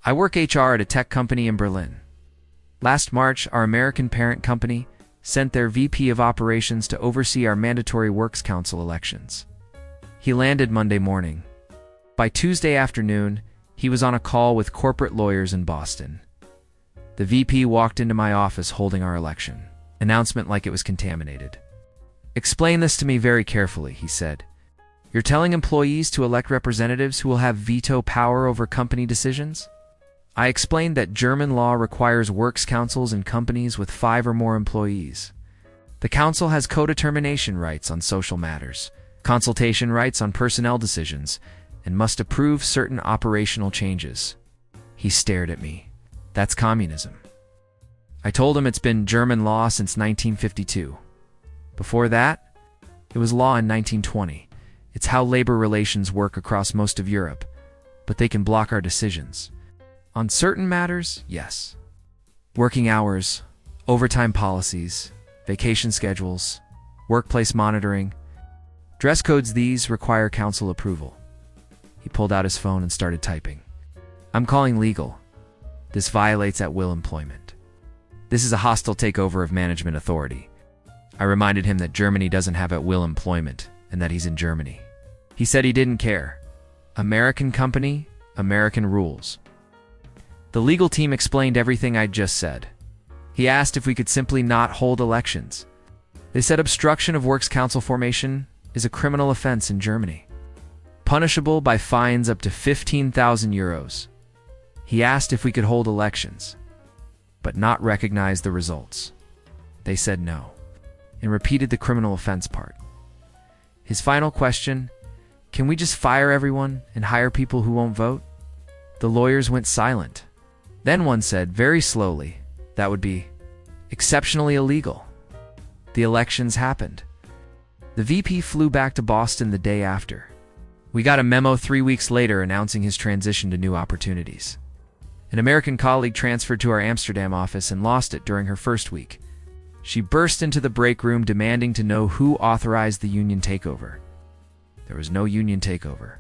I work HR at a tech company in Berlin. Last March, our American parent company sent their VP of operations to oversee our mandatory Works Council elections. He landed Monday morning. By Tuesday afternoon, he was on a call with corporate lawyers in Boston. The VP walked into my office holding our election announcement like it was contaminated. "Explain this to me very carefully," he said. "You're telling employees to elect representatives who will have veto power over company decisions?" I explained that German law requires works councils in companies with 5 or more employees. The council has co-determination rights on social matters, consultation rights on personnel decisions, and must approve certain operational changes. He stared at me. "That's communism." I told him it's been German law since 1952. Before that, it was law in 1920. It's how labor relations work across most of Europe, but they can block our decisions. On certain matters, yes. Working hours, overtime policies, vacation schedules, workplace monitoring, dress codes, these require council approval. He pulled out his phone and started typing. "I'm calling legal. This violates at-will employment. This is a hostile takeover of management authority." I reminded him that Germany doesn't have at-will employment and that he's in Germany. He said he didn't care. American company, American rules. The legal team explained everything I'd just said. He asked if we could simply not hold elections. They said obstruction of works council formation is a criminal offense in Germany, punishable by fines up to 15,000 euros. He asked if we could hold elections, but not recognize the results. They said no, and repeated the criminal offense part. His final question, "Can we just fire everyone and hire people who won't vote?" The lawyers went silent. Then one said, very slowly, "That would be exceptionally illegal." The elections happened. The VP flew back to Boston the day after. We got a memo 3 weeks later announcing his transition to new opportunities. An American colleague transferred to our Amsterdam office and lost it during her first week. She burst into the break room demanding to know who authorized the union takeover. There was no union takeover.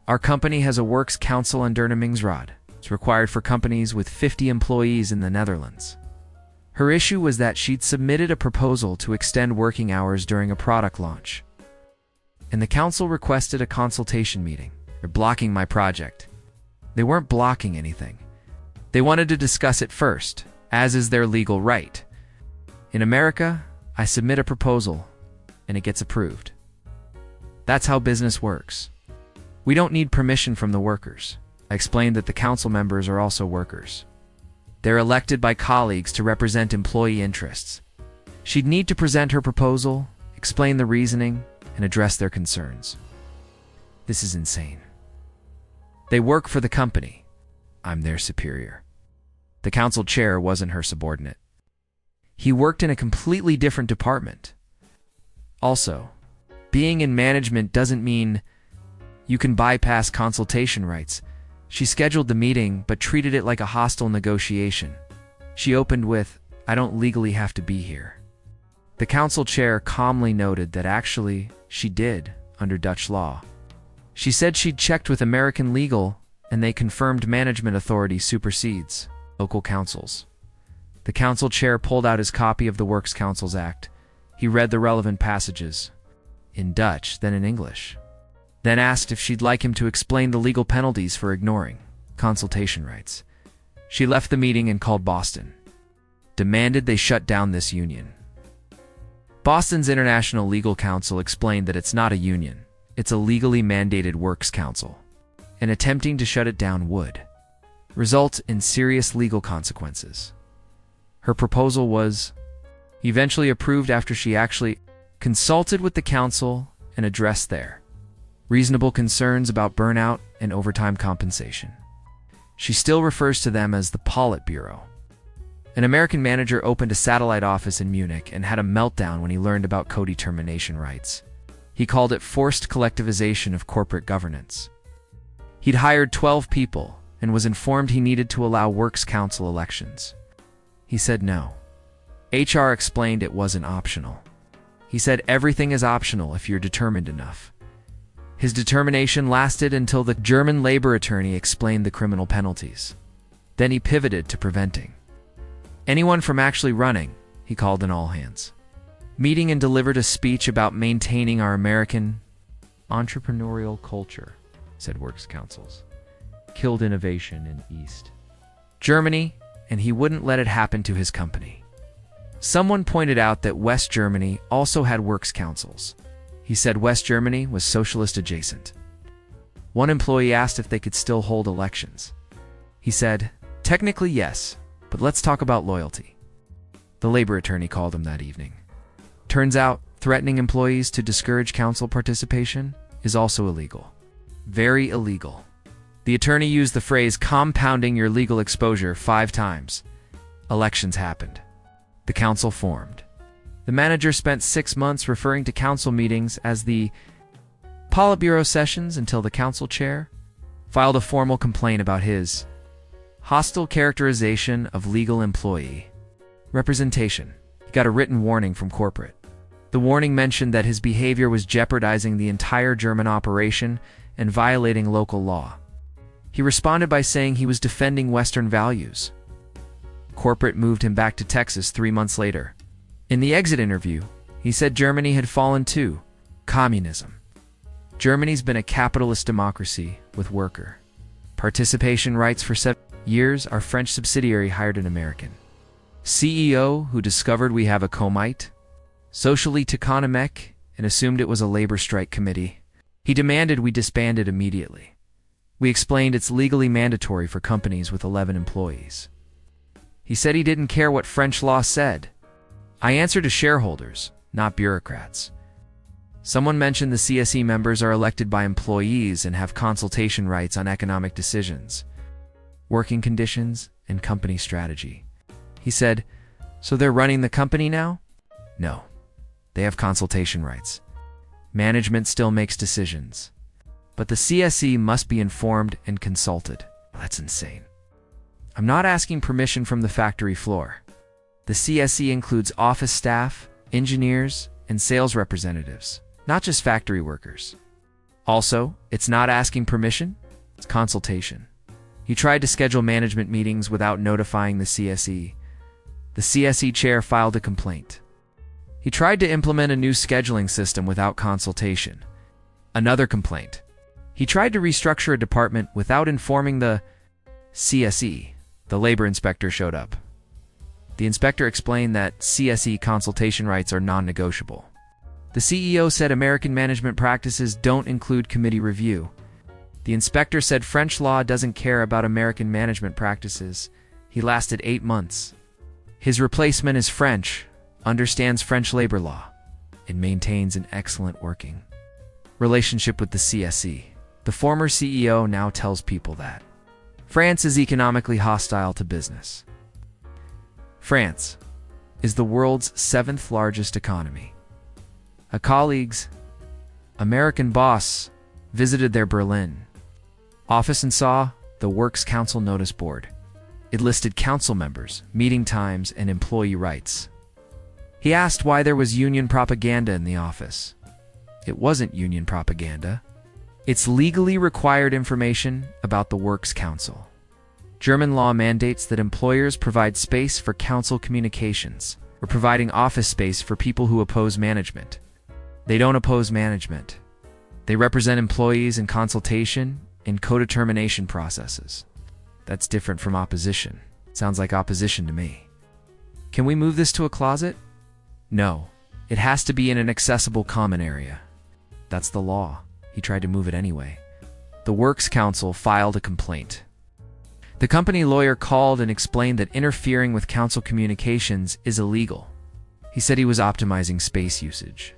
Our company has a works council under Munich. It's required for companies with 50 employees in the Netherlands. Her issue was that she'd submitted a proposal to extend working hours during a product launch, and the council requested a consultation meeting. They're blocking my project. They weren't blocking anything. They wanted to discuss it first, as is their legal right. In America, I submit a proposal, and it gets approved. That's how business works. We don't need permission from the workers. I explained that the council members are also workers. They're elected by colleagues to represent employee interests. She'd need to present her proposal, explain the reasoning, and address their concerns. This is insane. They work for the company. I'm their superior. The council chair wasn't her subordinate. He worked in a completely different department. Also, being in management doesn't mean you can bypass consultation rights. She scheduled the meeting, but treated it like a hostile negotiation. She opened with, "I don't legally have to be here." The council chair calmly noted that actually, she did, under Dutch law. She said she'd checked with American legal, and they confirmed management authority supersedes local councils. The council chair pulled out his copy of the Works Councils Act. He read the relevant passages, in Dutch, then in English. Then asked if she'd like him to explain the legal penalties for ignoring consultation rights. She left the meeting and called Boston. Demanded they shut down this union. Boston's International Legal Council explained that it's not a union, it's a legally mandated works council, and attempting to shut it down would result in serious legal consequences. Her proposal was eventually approved after she actually consulted with the council and addressed their reasonable concerns about burnout and overtime compensation. She still refers to them as the Politburo. An American manager opened a satellite office in Munich and had a meltdown when he learned about co-determination rights. He called it forced collectivization of corporate governance. He'd hired 12 people and was informed he needed to allow works council elections. He said no. HR explained it wasn't optional. He said everything is optional if you're determined enough. His determination lasted until the German labor attorney explained the criminal penalties. Then he pivoted to preventing anyone from actually running. He called an all-hands meeting and delivered a speech about maintaining our American entrepreneurial culture, said Works Councils. Killed innovation in East Germany, and he wouldn't let it happen to his company. Someone pointed out that West Germany also had Works Councils. He said West Germany was socialist adjacent. One employee asked if they could still hold elections. He said, technically yes, but let's talk about loyalty. The labor attorney called him that evening. Turns out, threatening employees to discourage council participation is also illegal. Very illegal. The attorney used the phrase compounding your legal exposure 5 times. Elections happened. The council formed. The manager spent 6 months referring to council meetings as the Politburo sessions until the council chair filed a formal complaint about his hostile characterization of legal employee representation. He got a written warning from corporate. The warning mentioned that his behavior was jeopardizing the entire German operation and violating local law. He responded by saying he was defending Western values. Corporate moved him back to Texas 3 months later. In the exit interview, he said Germany had fallen to communism. Germany's been a capitalist democracy with worker participation rights for 7 years. Our French subsidiary hired an American CEO who discovered we have a Comite socially economique and assumed it was a labor strike committee. He demanded we disband it immediately. We explained it's legally mandatory for companies with 11 employees. He said he didn't care what French law said. I answer to shareholders, not bureaucrats. Someone mentioned the CSE members are elected by employees and have consultation rights on economic decisions, working conditions, and company strategy. He said, so they're running the company now? No. They have consultation rights. Management still makes decisions. But the CSE must be informed and consulted. That's insane. I'm not asking permission from the factory floor. The CSE includes office staff, engineers, and sales representatives, not just factory workers. Also, it's not asking permission, it's consultation. He tried to schedule management meetings without notifying the CSE. The CSE chair filed a complaint. He tried to implement a new scheduling system without consultation. Another complaint. He tried to restructure a department without informing the CSE. The labor inspector showed up. The inspector explained that CSE consultation rights are non-negotiable. The CEO said American management practices don't include committee review. The inspector said French law doesn't care about American management practices. He lasted 8 months. His replacement is French, understands French labor law, and maintains an excellent working relationship with the CSE. The former CEO now tells people that France is economically hostile to business. France is the world's 7th largest economy. A colleague's American boss visited their Berlin office and saw the Works Council notice board. It listed council members, meeting times, and employee rights. He asked why there was union propaganda in the office. It wasn't union propaganda. It's legally required information about the Works Council. German law mandates that employers provide space for council communications, or providing office space for people who oppose management. They don't oppose management. They represent employees in consultation and co-determination processes. That's different from opposition. Sounds like opposition to me. Can we move this to a closet? No. It has to be in an accessible common area. That's the law. He tried to move it anyway. The Works Council filed a complaint. The company lawyer called and explained that interfering with council communications is illegal. He said he was optimizing space usage.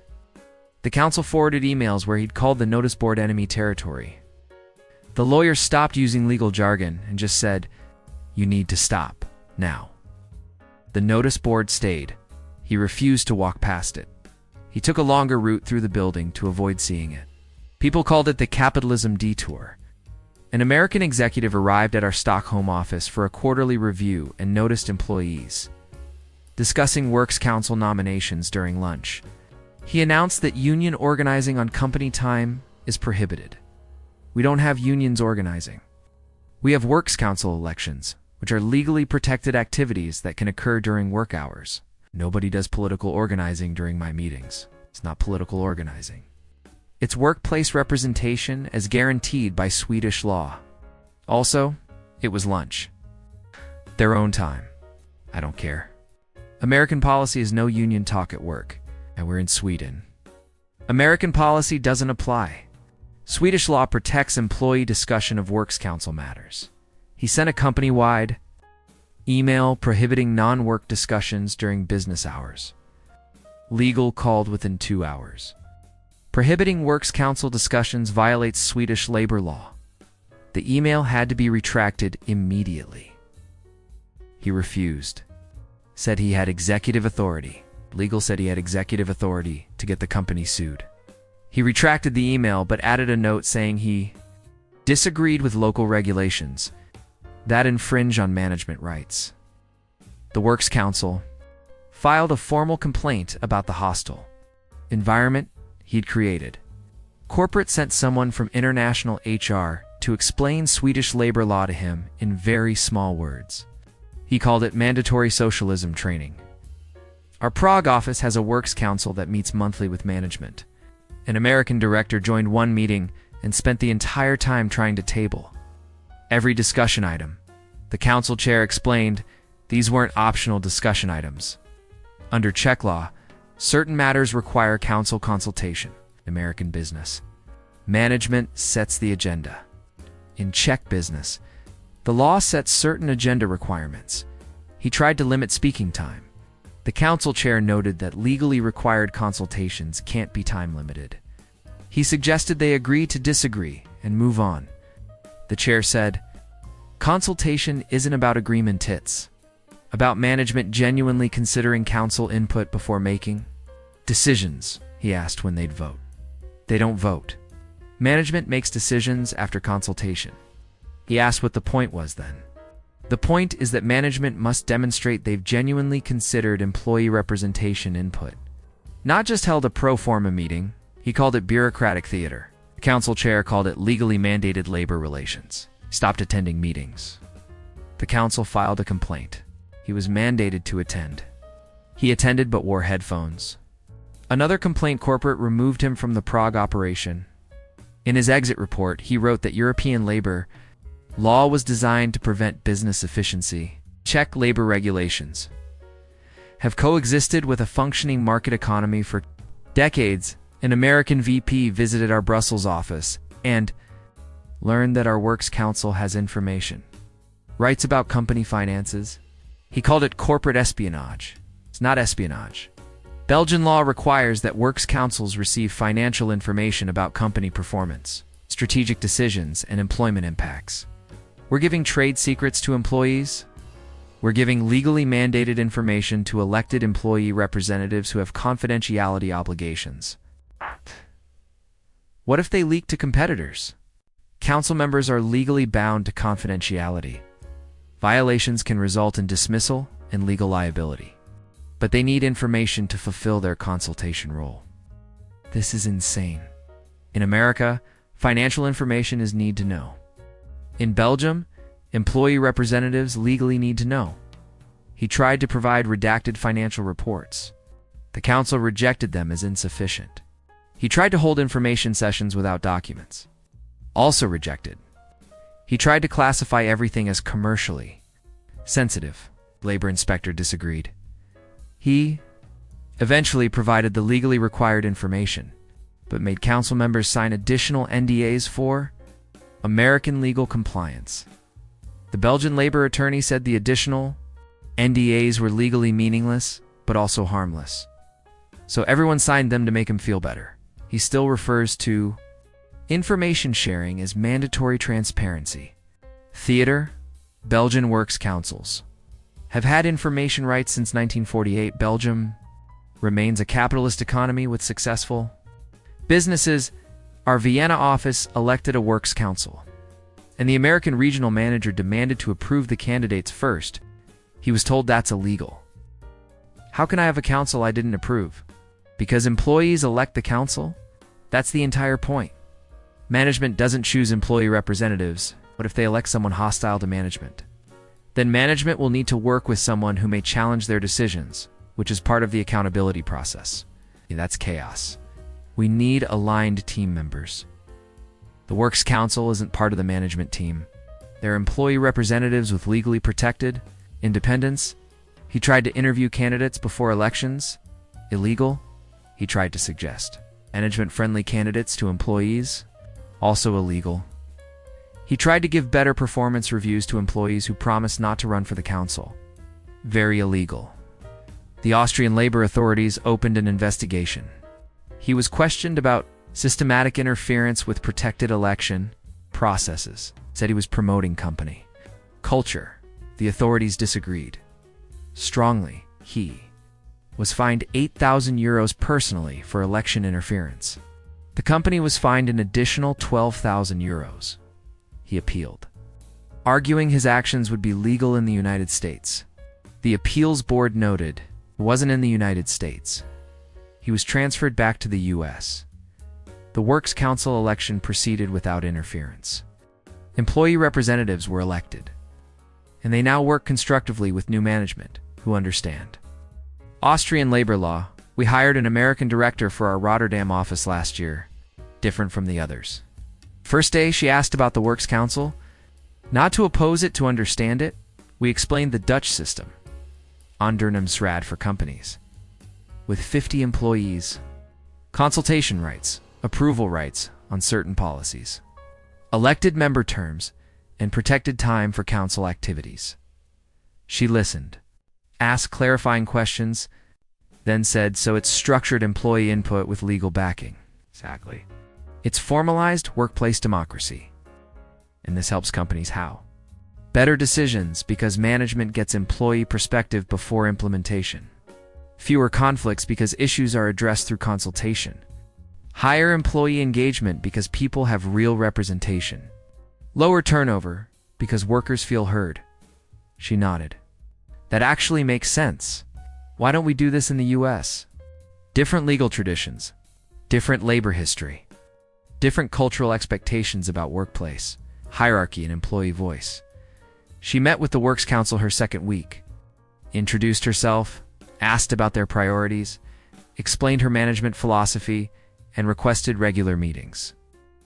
The council forwarded emails where he'd called the notice board enemy territory. The lawyer stopped using legal jargon and just said, "You need to stop, now." The notice board stayed. He refused to walk past it. He took a longer route through the building to avoid seeing it. People called it the capitalism detour. An American executive arrived at our Stockholm office for a quarterly review and noticed employees discussing Works Council nominations during lunch. He announced that union organizing on company time is prohibited. We don't have unions organizing. We have Works Council elections, which are legally protected activities that can occur during work hours. Nobody does political organizing during my meetings. It's not political organizing. It's workplace representation as guaranteed by Swedish law. Also, it was lunch. Their own time. I don't care. American policy is no union talk at work, and we're in Sweden. American policy doesn't apply. Swedish law protects employee discussion of works council matters. He sent a company-wide email prohibiting non-work discussions during business hours. Legal called within 2 hours. Prohibiting works council discussions violates Swedish labor law. The email had to be retracted immediately. He refused. Said he had executive authority. Legal said he had executive authority to get the company sued. He retracted the email but added a note saying he disagreed with local regulations that infringe on management rights. The Works Council filed a formal complaint about the hostile environment he'd created. Corporate sent someone from international HR to explain Swedish labor law to him in very small words. He called it mandatory socialism training. Our Prague office has a works council that meets monthly with management. An American director joined one meeting and spent the entire time trying to table every discussion item. The council chair explained these weren't optional discussion items. Under Czech law, certain matters require council consultation. American business. Management sets the agenda. In Czech business, the law sets certain agenda requirements. He tried to limit speaking time. The council chair noted that legally required consultations can't be time limited. He suggested they agree to disagree and move on. The chair said, "Consultation isn't about agreement, it's about management genuinely considering council input before making decisions." He asked when they'd vote. They don't vote. Management makes decisions after consultation. He asked what the point was then. The point is that management must demonstrate they've genuinely considered employee representation input. Not just held a pro forma meeting. He called it bureaucratic theater. The council chair called it legally mandated labor relations. Stopped attending meetings. The council filed a complaint. He was mandated to attend. He attended but wore headphones. Another complaint corporate removed him from the Prague operation. In his exit report, he wrote that European labor law was designed to prevent business efficiency. Czech labor regulations have coexisted with a functioning market economy for decades. An American VP visited our Brussels office and learned that our Works Council has information. Writes about company finances. He called it corporate espionage. It's not espionage. Belgian law requires that Works Councils receive financial information about company performance, strategic decisions, and employment impacts. We're giving trade secrets to employees. We're giving legally mandated information to elected employee representatives who have confidentiality obligations. What if they leak to competitors? Council members are legally bound to confidentiality. Violations can result in dismissal and legal liability. But they need information to fulfill their consultation role. This is insane. In America, financial information is need to know. In Belgium, employee representatives legally need to know. He tried to provide redacted financial reports. The council rejected them as insufficient. He tried to hold information sessions without documents. Also rejected. He tried to classify everything as commercially sensitive. Labor inspector disagreed. He eventually provided the legally required information, but made council members sign additional NDAs for American legal compliance. The Belgian labor attorney said the additional NDAs were legally meaningless, but also harmless. So everyone signed them to make him feel better. He still refers to information sharing as mandatory transparency. Theater, Belgian Works Councils have had information rights since 1948. Belgium remains a capitalist economy with successful businesses. Our Vienna office elected a works council, and the American regional manager demanded to approve the candidates first. He was told that's illegal. How can I have a council I didn't approve? Because employees elect the council? That's the entire point. Management doesn't choose employee representatives. What if they elect someone hostile to management? Then management will need to work with someone who may challenge their decisions, which is part of the accountability process. That's chaos. We need aligned team members. The Works Council isn't part of the management team. They're employee representatives with legally protected independence. He tried to interview candidates before elections. Illegal. He tried to suggest management-friendly candidates to employees. Also illegal. He tried to give better performance reviews to employees who promised not to run for the council. Very illegal. The Austrian labor authorities opened an investigation. He was questioned about systematic interference with protected election processes. Said he was promoting company culture. The authorities disagreed strongly. He was fined €8,000 personally for election interference. The company was fined an additional €12,000. He appealed, arguing his actions would be legal in the United States. The appeals board noted it wasn't in the United States. He was transferred back to the U.S. The Works Council election proceeded without interference. Employee representatives were elected, and they now work constructively with new management who understand Austrian labor law. We hired an American director for our Rotterdam office last year, different from the others. First day, she asked about the Works Council. Not to oppose it, to understand it. We explained the Dutch system. Ondernemingsraad for companies with 50 employees. Consultation rights, approval rights on certain policies, elected member terms, and protected time for council activities. She listened, asked clarifying questions, then said, so it's structured employee input with legal backing. Exactly. It's formalized workplace democracy. And this helps companies how? Better decisions because management gets employee perspective before implementation. Fewer conflicts because issues are addressed through consultation. Higher employee engagement because people have real representation. Lower turnover because workers feel heard. She nodded. That actually makes sense. Why don't we do this in the US? Different legal traditions, different labor history, different cultural expectations about workplace, hierarchy, and employee voice. She met with the Works Council her second week, introduced herself, asked about their priorities, explained her management philosophy, and requested regular meetings.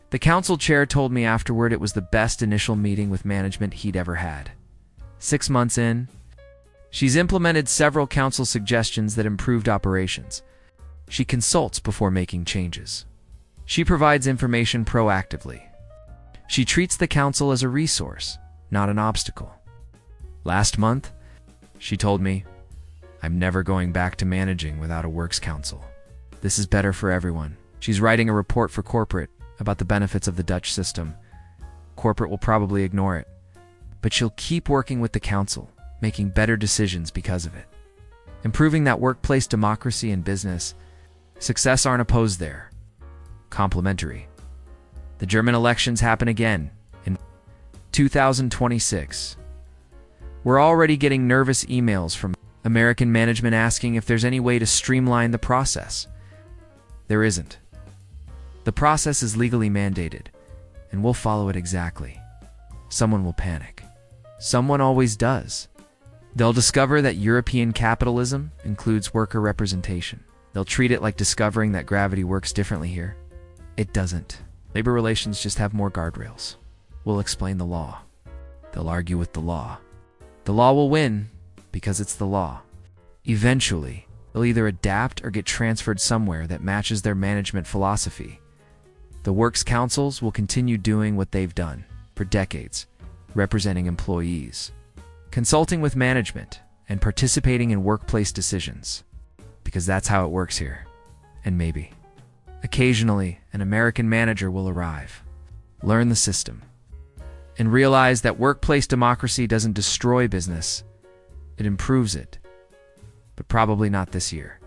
The council chair told me afterward it was the best initial meeting with management he'd ever had. 6 months in, she's implemented several council suggestions that improved operations. She consults before making changes. She provides information proactively. She treats the council as a resource, not an obstacle. Last month, she told me, I'm never going back to managing without a Works Council. This is better for everyone. She's writing a report for corporate about the benefits of the Dutch system. Corporate will probably ignore it, but she'll keep working with the council, making better decisions because of it. Improving that workplace democracy and business. Success aren't opposed there. Complementary. The German elections happen again in 2026. We're already getting nervous emails from American management asking if there's any way to streamline the process. There isn't. The process is legally mandated, and we'll follow it exactly. Someone will panic. Someone always does. They'll discover that European capitalism includes worker representation. They'll treat it like discovering that gravity works differently here. It doesn't. Labor relations just have more guardrails. We'll explain the law. They'll argue with the law. The law will win because it's the law. Eventually, they'll either adapt or get transferred somewhere that matches their management philosophy. The Works Councils will continue doing what they've done for decades, representing employees, consulting with management, and participating in workplace decisions. Because that's how it works here. And maybe, occasionally, an American manager will arrive, learn the system, and realize that workplace democracy doesn't destroy business, it improves it. But probably not this year.